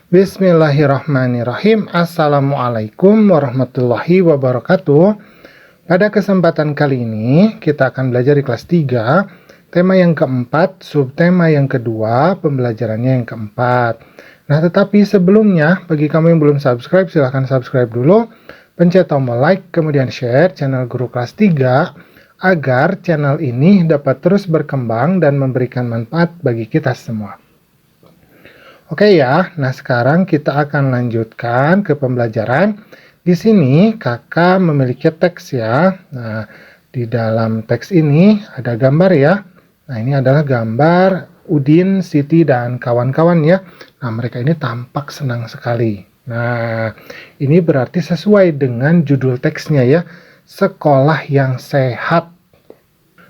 Bismillahirrahmanirrahim. Assalamualaikum warahmatullahi wabarakatuh. Pada kesempatan kali ini, kita akan belajar di kelas 3, tema yang keempat, subtema yang kedua, pembelajarannya yang keempat. Nah, tetapi sebelumnya, bagi kamu yang belum subscribe, silahkan subscribe dulu. Pencet tombol like, kemudian share channel Guru Kelas 3, agar channel ini dapat terus berkembang dan memberikan manfaat bagi kita semua. Oke ya, nah sekarang kita akan lanjutkan ke pembelajaran. Di sini kakak memiliki teks ya. Nah, di dalam teks ini ada gambar ya. Nah, ini adalah gambar Udin, Siti, dan kawan-kawan ya. Nah, mereka ini tampak senang sekali. Nah, ini berarti sesuai dengan judul teksnya ya. Sekolah yang sehat.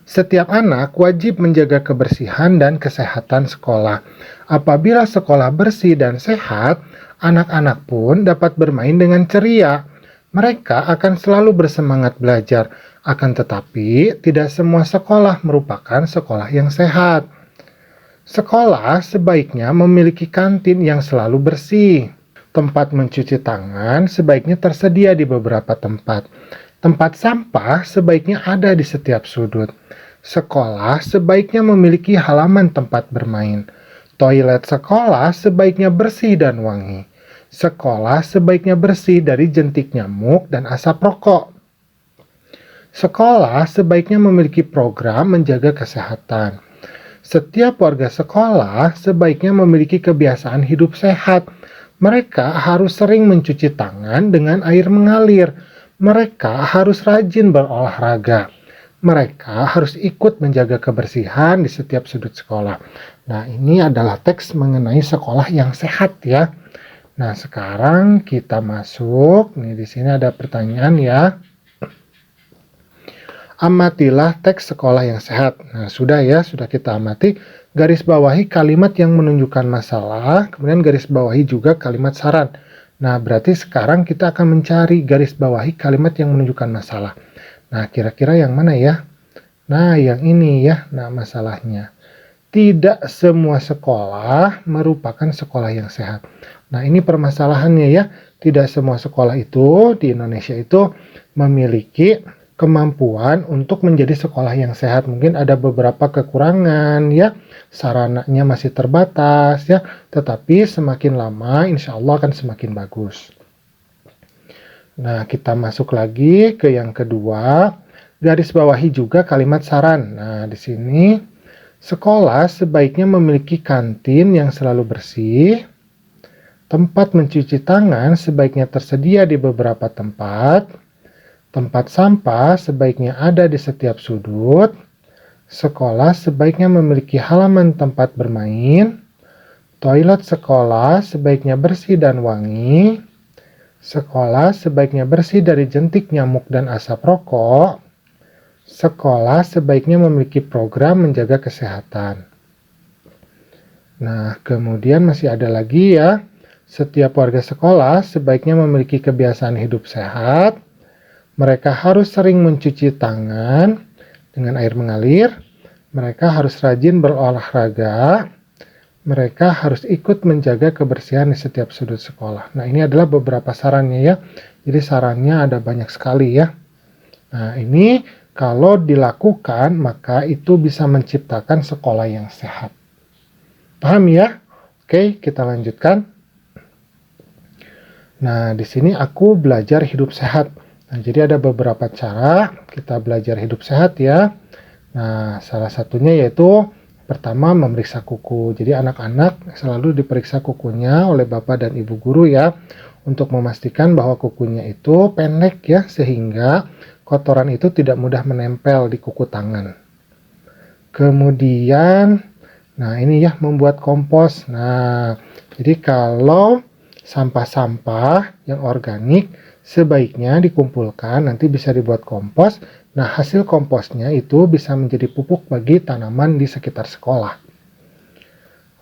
Setiap anak wajib menjaga kebersihan dan kesehatan sekolah. Apabila sekolah bersih dan sehat, anak-anak pun dapat bermain dengan ceria. Mereka akan selalu bersemangat belajar. Akan tetapi, tidak semua sekolah merupakan sekolah yang sehat. Sekolah sebaiknya memiliki kantin yang selalu bersih. Tempat mencuci tangan sebaiknya tersedia di beberapa tempat. Tempat sampah sebaiknya ada di setiap sudut. Sekolah sebaiknya memiliki halaman tempat bermain. Toilet sekolah sebaiknya bersih dan wangi. Sekolah sebaiknya bersih dari jentik nyamuk dan asap rokok. Sekolah sebaiknya memiliki program menjaga kesehatan. Setiap warga sekolah sebaiknya memiliki kebiasaan hidup sehat. Mereka harus sering mencuci tangan dengan air mengalir. Mereka harus rajin berolahraga. Mereka harus ikut menjaga kebersihan di setiap sudut sekolah. Nah, ini adalah teks mengenai sekolah yang sehat ya. Nah, sekarang kita masuk. Nih, di sini ada pertanyaan ya. Amatilah teks sekolah yang sehat. Nah, sudah ya, sudah kita amati. Garis bawahi kalimat yang menunjukkan masalah, kemudian garis bawahi juga kalimat saran. Nah, berarti sekarang kita akan mencari garis bawahi kalimat yang menunjukkan masalah. Nah, kira-kira yang mana ya? Nah, yang ini ya. Nah, masalahnya. Tidak semua sekolah merupakan sekolah yang sehat. Nah, ini permasalahannya ya. Tidak semua sekolah itu di Indonesia itu memiliki kemampuan untuk menjadi sekolah yang sehat. Mungkin ada beberapa kekurangan ya. Sarananya masih terbatas ya. Tetapi semakin lama insya Allah akan semakin bagus. Nah, kita masuk lagi ke yang kedua. Garis bawahi juga kalimat saran. Nah, di sini sekolah sebaiknya memiliki kantin yang selalu bersih. Tempat mencuci tangan sebaiknya tersedia di beberapa tempat. Tempat sampah sebaiknya ada di setiap sudut. Sekolah sebaiknya memiliki halaman tempat bermain. Toilet sekolah sebaiknya bersih dan wangi. Sekolah sebaiknya bersih dari jentik nyamuk dan asap rokok. Sekolah sebaiknya memiliki program menjaga kesehatan. Nah, kemudian masih ada lagi ya. Setiap warga sekolah sebaiknya memiliki kebiasaan hidup sehat. Mereka harus sering mencuci tangan dengan air mengalir. Mereka harus rajin berolahraga. Mereka harus ikut menjaga kebersihan di setiap sudut sekolah. Nah, ini adalah beberapa sarannya ya. Jadi sarannya ada banyak sekali ya. Nah, ini kalau dilakukan maka itu bisa menciptakan sekolah yang sehat. Paham ya? Oke, kita lanjutkan. Nah, di sini aku belajar hidup sehat. Nah, jadi ada beberapa cara kita belajar hidup sehat ya. Nah, salah satunya yaitu pertama, memeriksa kuku. Jadi anak-anak selalu diperiksa kukunya oleh bapak dan ibu guru ya. Untuk memastikan bahwa kukunya itu pendek ya. Sehingga kotoran itu tidak mudah menempel di kuku tangan. Kemudian, nah ini ya membuat kompos. Nah, jadi kalau sampah-sampah yang organik sebaiknya dikumpulkan, nanti bisa dibuat kompos. Nah, hasil komposnya itu bisa menjadi pupuk bagi tanaman di sekitar sekolah.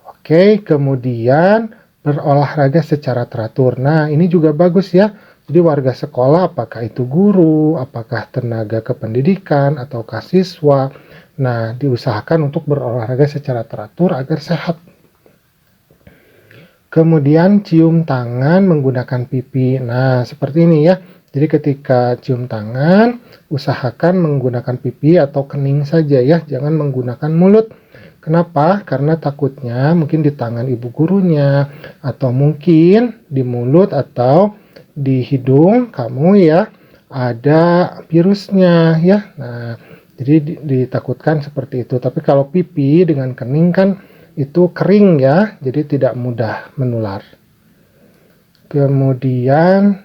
Oke, kemudian berolahraga secara teratur. Nah, ini juga bagus ya. Jadi warga sekolah, apakah itu guru, apakah tenaga kependidikan, ataukah siswa, nah diusahakan untuk berolahraga secara teratur agar sehat. Kemudian cium tangan menggunakan pipi. Nah, seperti ini ya. Jadi ketika cium tangan, usahakan menggunakan pipi atau kening saja ya, jangan menggunakan mulut. Kenapa? Karena takutnya mungkin di tangan ibu gurunya, atau mungkin di mulut atau di hidung kamu ya, ada virusnya ya. Nah, jadi ditakutkan seperti itu. Tapi kalau pipi dengan kening kan itu kering ya, jadi tidak mudah menular. Kemudian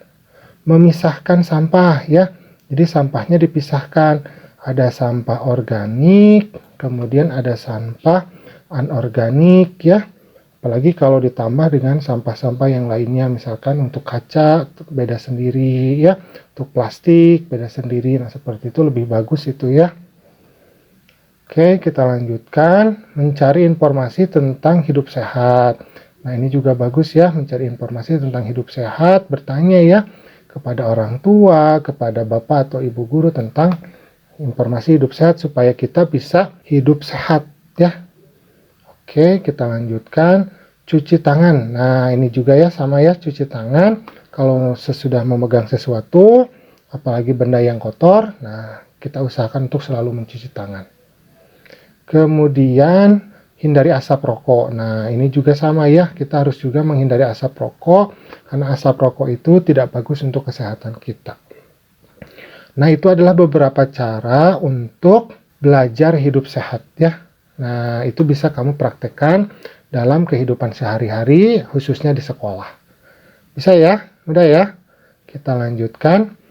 memisahkan sampah ya. Jadi sampahnya dipisahkan. Ada sampah organik, kemudian ada sampah anorganik ya. Apalagi kalau ditambah dengan sampah-sampah yang lainnya, misalkan untuk kaca beda sendiri ya, untuk plastik beda sendiri. Nah, seperti itu lebih bagus itu ya. Oke, kita lanjutkan mencari informasi tentang hidup sehat. Nah, ini juga bagus ya, mencari informasi tentang hidup sehat, bertanya ya kepada orang tua, kepada bapak atau ibu guru tentang informasi hidup sehat supaya kita bisa hidup sehat ya. Oke, kita lanjutkan cuci tangan. Nah, ini juga ya sama ya, cuci tangan kalau sesudah memegang sesuatu, apalagi benda yang kotor. Nah, kita usahakan untuk selalu mencuci tangan. Kemudian hindari asap rokok. Nah, ini juga sama ya, kita harus juga menghindari asap rokok karena asap rokok itu tidak bagus untuk kesehatan kita. Nah, itu adalah beberapa cara untuk belajar hidup sehat ya. Nah, itu bisa kamu praktekkan dalam kehidupan sehari-hari, khususnya di sekolah. Bisa ya? Mudah ya? Kita lanjutkan.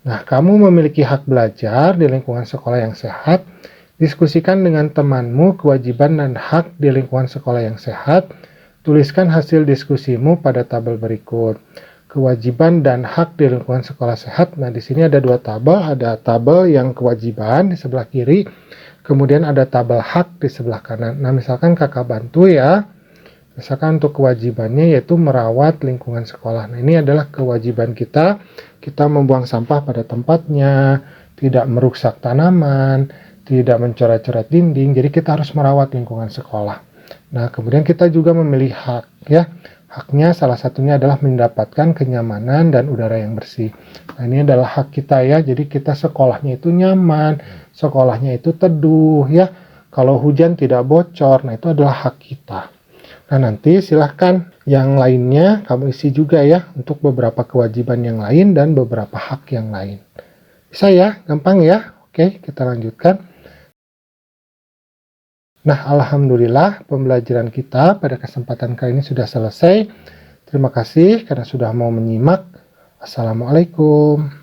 Nah, kamu memiliki hak belajar di lingkungan sekolah yang sehat. Diskusikan dengan temanmu kewajiban dan hak di lingkungan sekolah yang sehat. Tuliskan hasil diskusimu pada tabel berikut. Kewajiban dan hak di lingkungan sekolah sehat. Nah, di sini ada dua tabel. Ada tabel yang kewajiban di sebelah kiri. Kemudian ada tabel hak di sebelah kanan. Nah, misalkan kakak bantu ya. Misalkan untuk kewajibannya yaitu merawat lingkungan sekolah. Nah, ini adalah kewajiban kita. Kita membuang sampah pada tempatnya, tidak merusak tanaman, tidak mencoret-coret dinding. Jadi kita harus merawat lingkungan sekolah. Nah, kemudian kita juga memilih hak ya. Haknya salah satunya adalah mendapatkan kenyamanan dan udara yang bersih. Nah, ini adalah hak kita ya. Jadi kita sekolahnya itu nyaman, sekolahnya itu teduh ya. Kalau hujan tidak bocor, nah itu adalah hak kita. Nah, nanti silahkan yang lainnya kamu isi juga ya untuk beberapa kewajiban yang lain dan beberapa hak yang lain. Bisa ya? Gampang ya? Oke, kita lanjutkan. Nah, alhamdulillah pembelajaran kita pada kesempatan kali ini sudah selesai. Terima kasih karena sudah mau menyimak. Assalamualaikum.